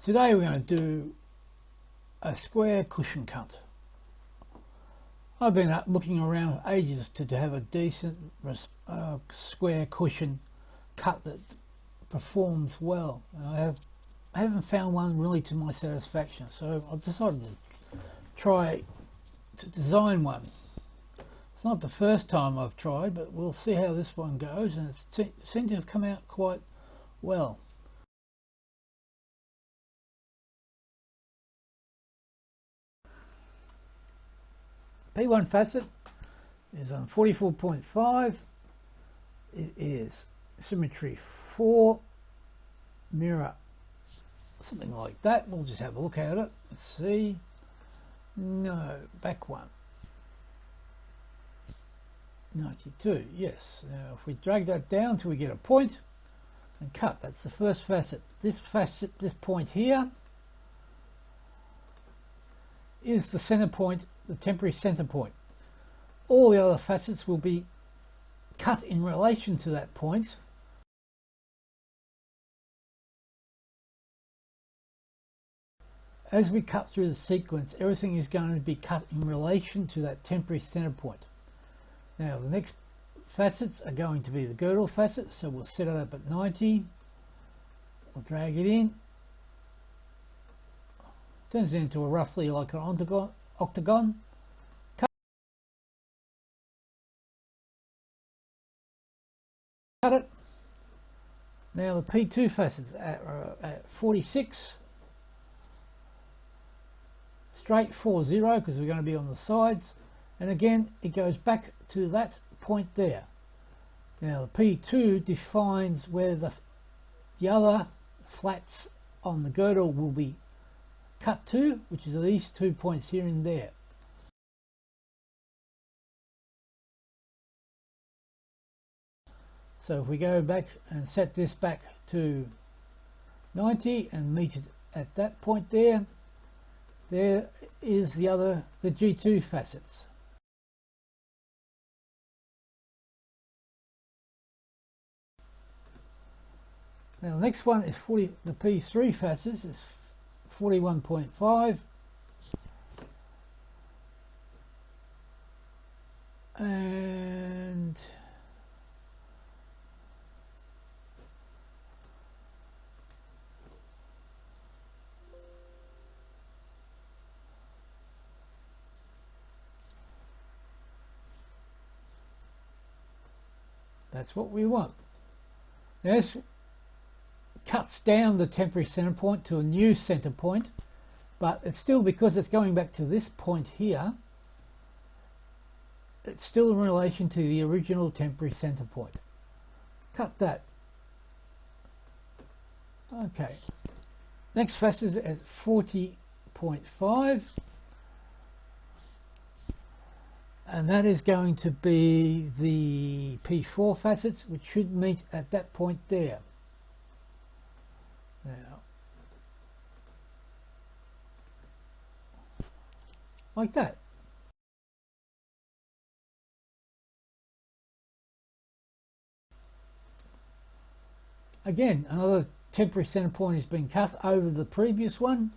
Today we're going to do a square cushion cut. I've been looking around for ages to have a decent square cushion cut that performs well. I haven't found one really to my satisfaction, so I've decided to try to design one. It's not the first time I've tried, but we'll see how this one goes, and it seemed to have come out quite well. P1 facet is on 44.5. It is symmetry 4, mirror, something like that. We'll just have a look at it. Let's see. No, back one. 92, yes. Now if we drag that down till we get a point and cut, that's the first facet. This point here is the center point, the temporary center point. All the other facets will be cut in relation to that point. As we cut through the sequence, everything is going to be cut in relation to that temporary center point. Now the next facets are going to be the girdle facet, so we'll set it up at 90. We'll drag it in. Turns it into a roughly like an octagon. Cut it. Now the P2 facets at 46. Straight 40 because we're going to be on the sides, and again it goes back to that point there. Now the P2 defines where the other flats on the girdle will be cut to, which is these 2 points here and there. So if we go back and set this back to 90 and meet it at that point there, there is the G2 facets. Now the next one is the P3 facets is 41.5, and that's what we want. Now this cuts down the temporary center point to a new center point, but it's still, because it's going back to this point here, it's still in relation to the original temporary center point. Cut that. Okay. Next facet is at 40.5. And that is going to be the P4 facets, which should meet at that point there. Now, like that. Again, another temporary center point is being cut over the previous one,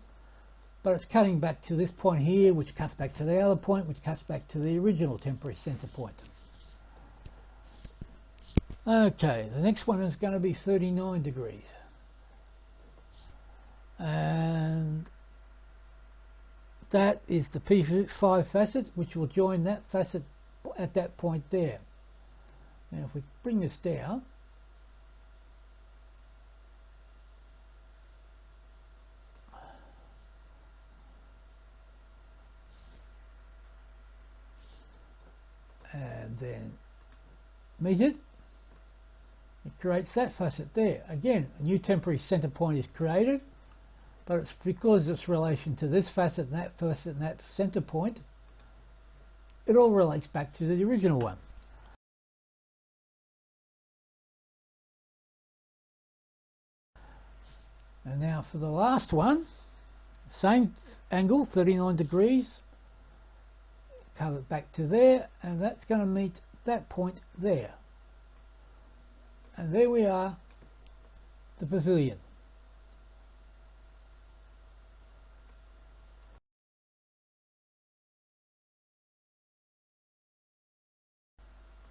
but it's cutting back to this point here, which cuts back to the other point, which cuts back to the original temporary center point. Okay, the next one is going to be 39 degrees. And that is the P5 facet, which will join that facet at that point there. Now if we bring this down, and then meet it, it creates that facet there. Again, a new temporary center point is created, but it's because it's relation to this facet and that center point, it all relates back to the original one. And now for the last one, same angle, 39 degrees, cut it back to there, and that's going to meet that point there. And there we are, the pavilion.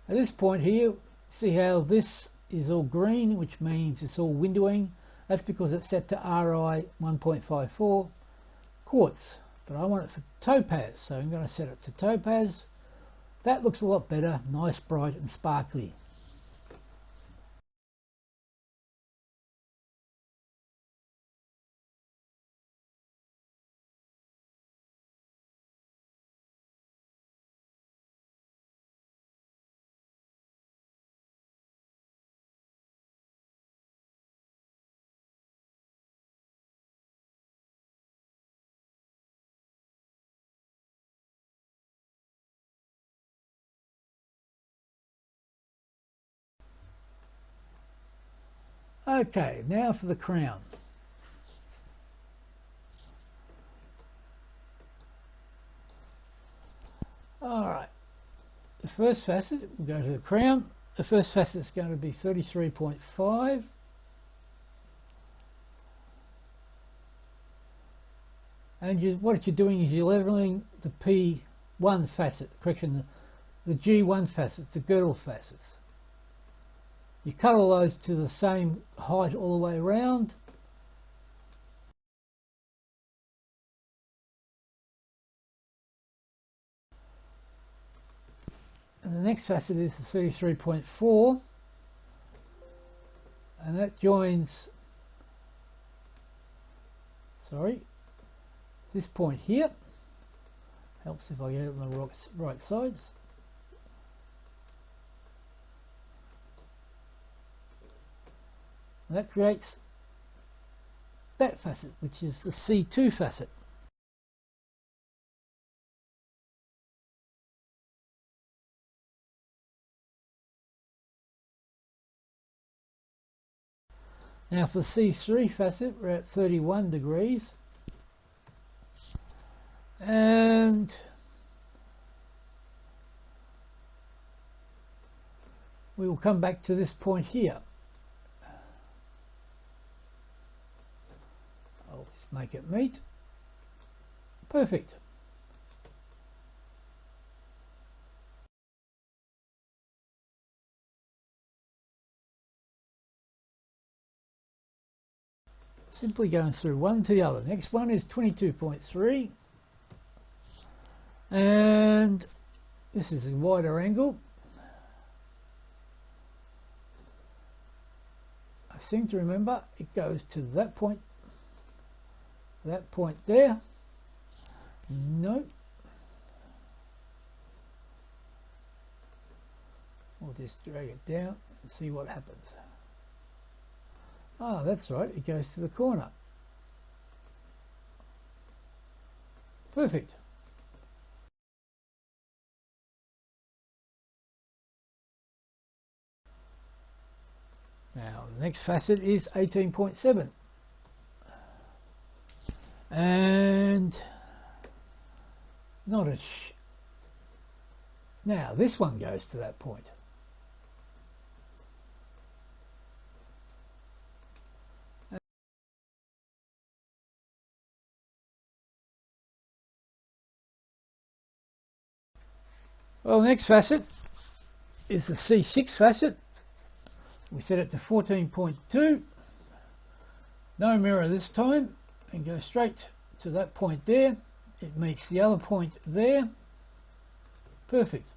At this point here, see how this is all green, which means it's all windowing. That's because it's set to RI 1.54 quartz, but I want it for topaz, so I'm going to set it to topaz. That looks a lot better, nice, bright and sparkly. Okay, now for the crown. Alright, the first facet, we'll go to the crown. The first facet is going to be 33.5. And what you're doing is you're leveling the P1 facet, correction, the G1 facets, the girdle facets. You cut all those to the same height all the way around. And the next facet is the 33.4, and that joins, this point here. Helps if I get it on the right side. And that creates that facet, which is the C2 facet. Now for the C3 facet, we're at 31 degrees. And we will come back to this point here. I'll just make it meet. Perfect. Simply going through one to the other. Next one is 22.3, and this is a wider angle. I seem to remember it goes to that point there. No, we'll just drag it down and see what happens. Ah, that's right, it goes to the corner. Perfect. Now, the next facet is 18.7. And not a now this one goes to that point. Well, the next facet is the C6 facet. We set it to 14.2. No mirror this time, and go straight to that point there. It meets the other point there. Perfect.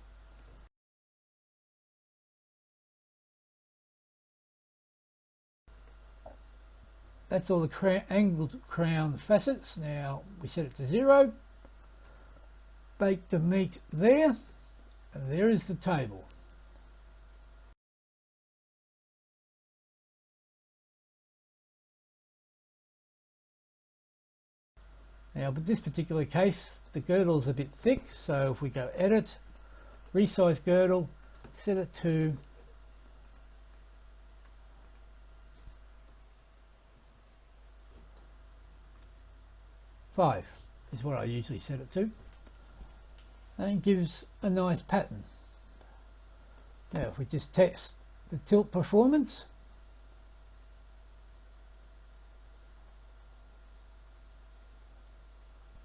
That's all the angled crown facets. Now we set it to 0. Bake the meat there, and there is the table. Now, but this particular case, the girdle is a bit thick, so if we go edit, resize girdle, set it to 5 is what I usually set it to, and it gives a nice pattern. Now if we just test the tilt performance,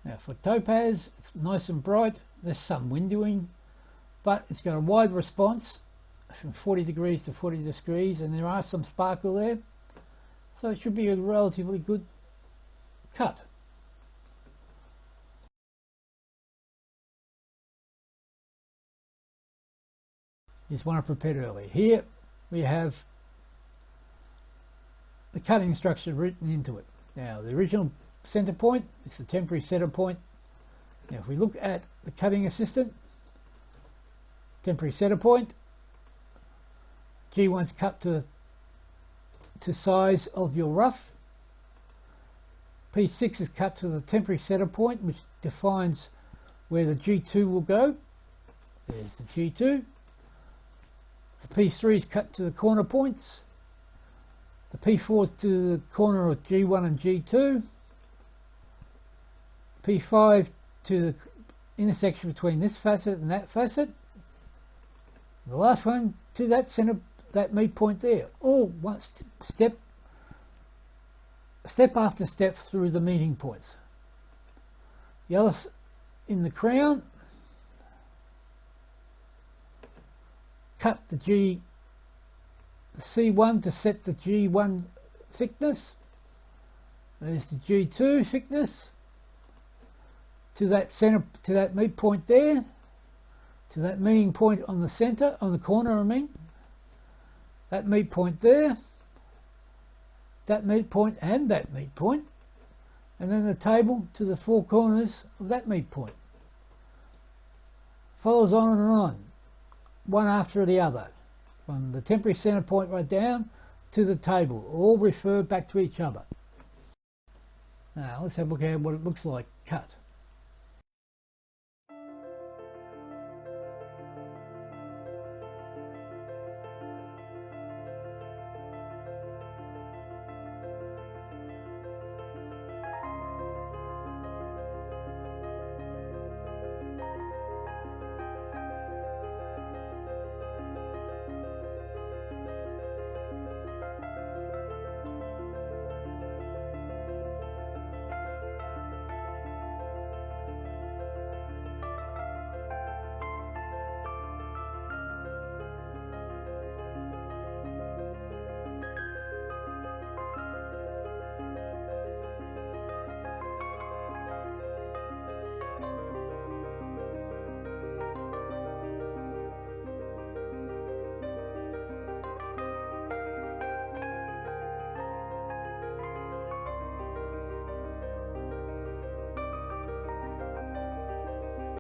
now for topaz it's nice and bright, there's some windowing, but it's got a wide response from 40 degrees to 40 degrees, and there are some sparkle there, so it should be a relatively good cut. Here's one I prepared earlier. Here we have the cutting instruction written into it. Now the original center point is the temporary center point. Now if we look at the cutting assistant, temporary center point, G1's cut to size of your rough. P6 is cut to the temporary center point, which defines where the G2 will go. There's the G2. The P3 is cut to the corner points. The P4 is to the corner of G1 and G2. P5 to the intersection between this facet and that facet. The last one to that center, that midpoint there. All one step after step through the meeting points. The other in the crown, cut the C1 to set the G1 thickness. There's the G2 thickness to that center, to that midpoint there, to that meeting point on the center, on the corner, I mean. That midpoint there, that midpoint and that midpoint, and then the table to the four corners of that midpoint. Follows on and on, one after the other, from the temporary center point right down to the table, all refer back to each other. Now let's have a look at what it looks like cut.